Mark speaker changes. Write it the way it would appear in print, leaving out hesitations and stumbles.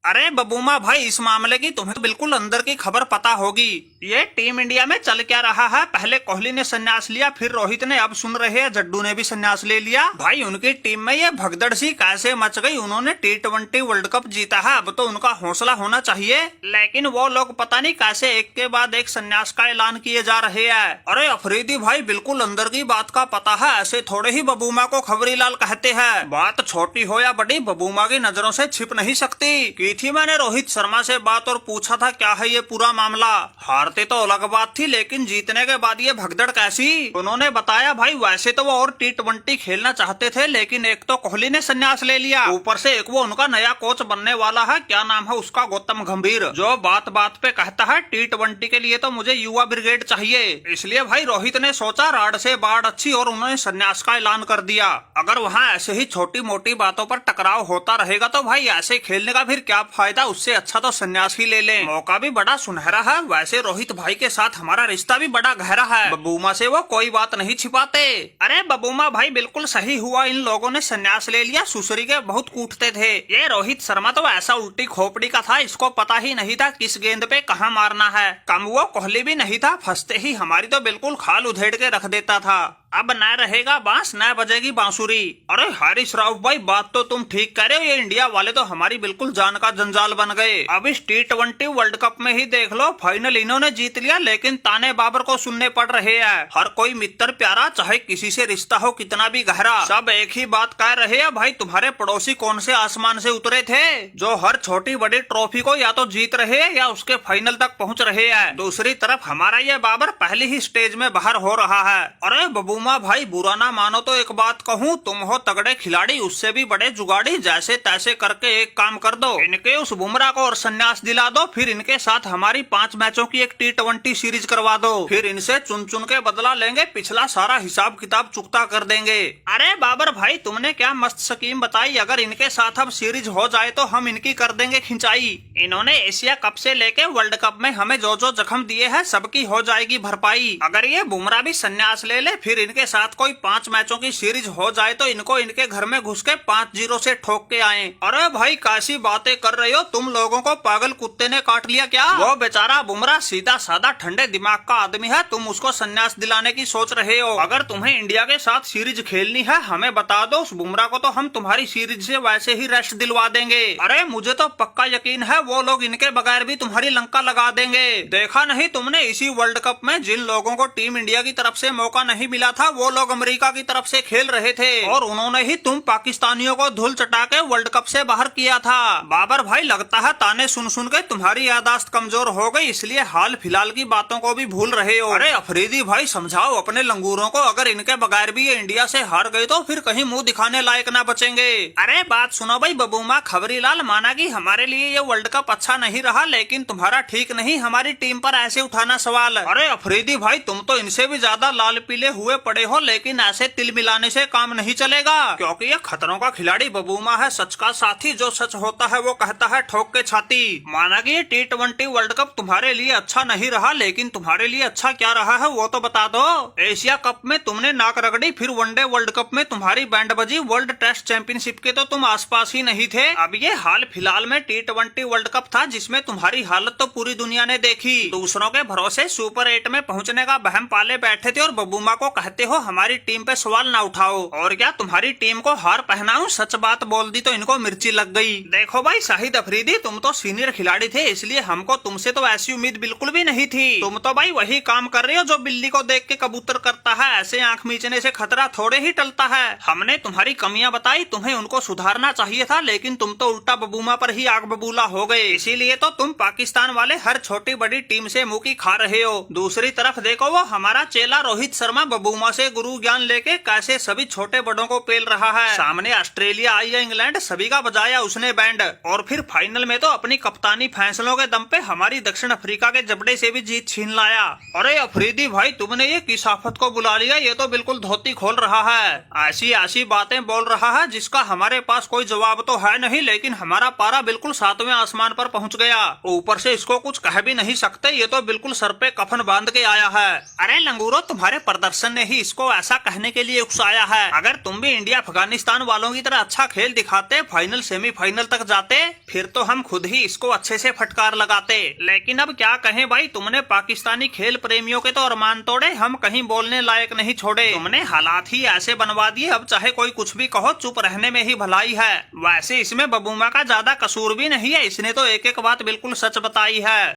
Speaker 1: अरे बबूमा भाई, इस मामले की तुम्हें तो बिल्कुल अंदर की खबर पता होगी। ये टीम इंडिया में चल क्या रहा है? पहले कोहली ने संन्यास लिया, फिर रोहित ने, अब सुन रहे हैं जड्डू ने भी संन्यास ले लिया। भाई उनकी टीम में ये भगदड़ सी कैसे मच गई? उन्होंने T20 वर्ल्ड कप जीता है, अब तो उनका हौसला होना चाहिए। लेकिन वो लोग पता नहीं कैसे एक के बाद एक संन्यास का ऐलान किए जा रहे हैं। अरे अफरीदी भाई, बिल्कुल अंदर की बात का पता है, ऐसे थोड़े ही बबूमा को खबरीलाल कहते हैं। बात छोटी हो या बड़ी, बबूमा की नजरों से छिप नहीं सकती। की थी मैंने रोहित शर्मा से बात और पूछा था क्या है ये पूरा मामला। हारते तो अलग बात थी, लेकिन जीतने के बाद ये भगदड़ कैसी? उन्होंने बताया भाई वैसे तो वो और T20 खेलना चाहते थे, लेकिन एक तो कोहली ने संन्यास ले लिया, ऊपर से एक वो उनका नया कोच बनने वाला है, क्या नाम है उसका, गौतम गंभीर, जो बात बात पे कहता है T20 के लिए तो मुझे युवा ब्रिगेड चाहिए। इसलिए भाई रोहित ने सोचा राड से बाढ़ अच्छी, और उन्होंने संन्यास का ऐलान कर दिया। अगर वहाँ ऐसे ही छोटी मोटी बातों पर टकराव होता रहेगा तो भाई ऐसे खेलने का फिर क्या फायदा? उससे अच्छा तो संन्यास ही ले लें। मौका भी बड़ा सुनहरा है। वैसे रोहित भाई के साथ हमारा रिश्ता भी बड़ा गहरा है, बबूमा से वो कोई बात नहीं छिपाते। अरे बबूमा भाई, बिल्कुल सही हुआ इन लोगों ने संन्यास ले लिया। सुसरी के बहुत कूटते थे। ये रोहित शर्मा तो ऐसा उल्टी खोपड़ी का था, इसको पता ही नहीं था किस गेंद पे कहाँ मारना है। कम वो कोहली भी नहीं था, फंसते ही हमारी तो बिल्कुल खाल उधेड़ के रख देता था। अब न रहेगा बांस, न बजेगी बांसुरी। अरे हारिस राव भाई, बात तो तुम ठीक कह रहे हो, ये इंडिया वाले तो हमारी बिल्कुल जान का जंजाल बन गए। अब इस T20 वर्ल्ड कप में ही देख लो, फाइनल इन्होंने जीत लिया, लेकिन ताने बाबर को सुनने पड़ रहे हैं। हर कोई मित्र प्यारा, चाहे किसी से रिश्ता हो कितना भी गहरा, सब एक ही बात कह रहे हैं, भाई तुम्हारे पड़ोसी कौन से आसमान से उतरे थे जो हर छोटी बड़ी ट्रॉफी को या तो जीत रहे हैं या उसके फाइनल तक पहुँच रहे हैं। दूसरी तरफ हमारा ये बाबर पहली ही स्टेज में बाहर हो रहा है। अरे बबूमा भाई, बुरा ना मानो तो एक बात कहूँ, तुम हो तगड़े खिलाड़ी, उससे भी बड़े जुगाड़ी, जैसे तैसे करके एक काम कर दो, इनके उस बुमराह को और संन्यास दिला दो, फिर इनके साथ हमारी 5 मैचों की एक T20 सीरीज करवा दो, फिर इनसे चुन चुन के बदला लेंगे, पिछला सारा हिसाब किताब चुकता कर देंगे। अरे बाबर भाई, तुमने क्या मस्त स्कीम बताई। अगर इनके साथ अब सीरीज हो जाए तो हम इनकी कर देंगे खिंचाई। इन्होंने एशिया कप से लेके वर्ल्ड कप में हमें जो जो जख्म दिए हैं सबकी हो जाएगी भरपाई। अगर ये बुमराह भी संन्यास ले ले, फिर इनके साथ कोई 5 मैचों की सीरीज हो जाए तो इनको इनके घर में घुस के 5-0 से ठोक के आए। अरे भाई, कैसी बातें कर रहे हो तुम? लोगों को पागल कुत्ते ने काट लिया क्या? वो बेचारा बुमराह सीधा साधा ठंडे दिमाग का आदमी है, तुम उसको संन्यास दिलाने की सोच रहे हो। अगर तुम्हें इंडिया के साथ सीरीज खेलनी है हमें बता दो, उस बुमराह को तो हम तुम्हारी सीरीज से वैसे ही रेस्ट दिलवा देंगे। अरे मुझे तो पक्का यकीन है वो लोग इनके बगैर भी तुम्हारी लंका लगा देंगे। देखा नहीं तुमने इसी वर्ल्ड कप में जिन लोगों को टीम इंडिया की तरफ से मौका नहीं मिला था, वो लोग अमेरिका की तरफ से खेल रहे थे, और उन्होंने ही तुम पाकिस्तानियों को धूल चटा के वर्ल्ड कप से बाहर किया था। बाबर भाई, लगता है ताने सुन सुन के तुम्हारी यादाश्त कमजोर हो गई, इसलिए हाल फिलहाल की बातों को भी भूल रहे हो। अरे अफरीदी भाई, समझाओ अपने लंगूरों को, अगर इनके बगैर भी ये इंडिया से हार गए तो फिर कहीं मुंह दिखाने लायक ना बचेंगे। अरे बात सुनो भाई बबूमा, खबरीलाल माना कि हमारे लिए ये वर्ल्ड कप अच्छा नहीं रहा, लेकिन तुम्हारा ठीक नहीं हमारी टीम पर ऐसे उठाना सवाल। अरे अफरीदी भाई, तुम तो इनसे भी ज्यादा लाल पीले हुए पड़े हो, लेकिन ऐसे तिल मिलाने से काम नहीं चलेगा, क्योंकि ये खतरों का खिलाड़ी बबूमा है, सच का साथी, जो सच होता है वो कहता है ठोक के छाती। माना कि ये T20 वर्ल्ड कप तुम्हारे लिए अच्छा नहीं रहा, लेकिन तुम्हारे लिए अच्छा क्या रहा है वो तो बता दो। एशिया कप में तुमने नाक रगड़ी, फिर वनडे वर्ल्ड कप में तुम्हारी बैंड बजी, वर्ल्ड टेस्ट चैंपियनशिप के तो तुम आसपास ही नहीं थे। अब ये हाल फिलहाल में T20 वर्ल्ड कप था जिसमें तुम्हारी हालत तो पूरी दुनिया ने देखी। दूसरों के भरोसे सुपर 8 में पहुँचने का बहम पाले बैठे थे, और बबूमा को कहते हो हमारी टीम पे सवाल ना उठाओ। और क्या तुम्हारी टीम को हार पहनाऊं? सच बात बोल दी तो इनको मिर्ची लग गई। देखो भाई शाहिद अफरीदी, तुम तो सीनियर खिलाड़ी थे, इसलिए हमको तुमसे तो ऐसी उम्मीद बिल्कुल भी नहीं थी। तुम तो भाई वही काम कर रहे हो जो बिल्ली को देख के कबूतर करता है, ऐसे आंख मीचने से खतरा थोड़े ही टलता है। हमने तुम्हारी कमियां बताई, तुम्हें उनको सुधारना चाहिए था, लेकिन तुम तो उल्टा बबूमा पर ही आग बबूला हो गए। इसीलिए तो तुम पाकिस्तान वाले हर छोटी बड़ी टीम से मुंह की खा रहे हो। दूसरी तरफ देखो, वो हमारा चेला रोहित शर्मा बबूमा से गुरु ज्ञान लेके कैसे सभी छोटे बड़ों को पेल रहा है। सामने ऑस्ट्रेलिया आई या इंग्लैंड, सभी का बजाया उसने बैंड, और फिर फाइनल में तो अपनी कप्तानी फैसलों के दम पे हमारी दक्षिण अफ्रीका के जबड़े से भी जीत छीन लाया। अरे अफरीदी भाई, तुमने ये किस आफत को बुला लिया? ये तो बिल्कुल धोती खोल रहा है, ऐसी ऐसी बातें बोल रहा है जिसका हमारे पास कोई जवाब तो है नहीं, लेकिन हमारा पारा बिल्कुल 7वें आसमान पर पहुंच गया। ऊपर से इसको कुछ कह भी नहीं सकते, ये तो बिल्कुल सर पे कफन बांध के आया है। अरे लंगूरो, तुम्हारे प्रदर्शन ने ही ही इसको ऐसा कहने के लिए उकसाया है। अगर तुम भी इंडिया अफगानिस्तान वालों की तरह अच्छा खेल दिखाते, फाइनल सेमीफाइनल तक जाते, फिर तो हम खुद ही इसको अच्छे से फटकार लगाते। लेकिन अब क्या कहें भाई, तुमने पाकिस्तानी खेल प्रेमियों के तो अरमान तोड़े, हम कहीं बोलने लायक नहीं छोड़े। तुमने हालात ही ऐसे बनवा दिए, अब चाहे कोई कुछ भी कहो, चुप रहने में ही भलाई है। वैसे इसमें बबूमा का ज्यादा कसूर भी नहीं है, इसने तो एक एक बात बिल्कुल सच बताई है।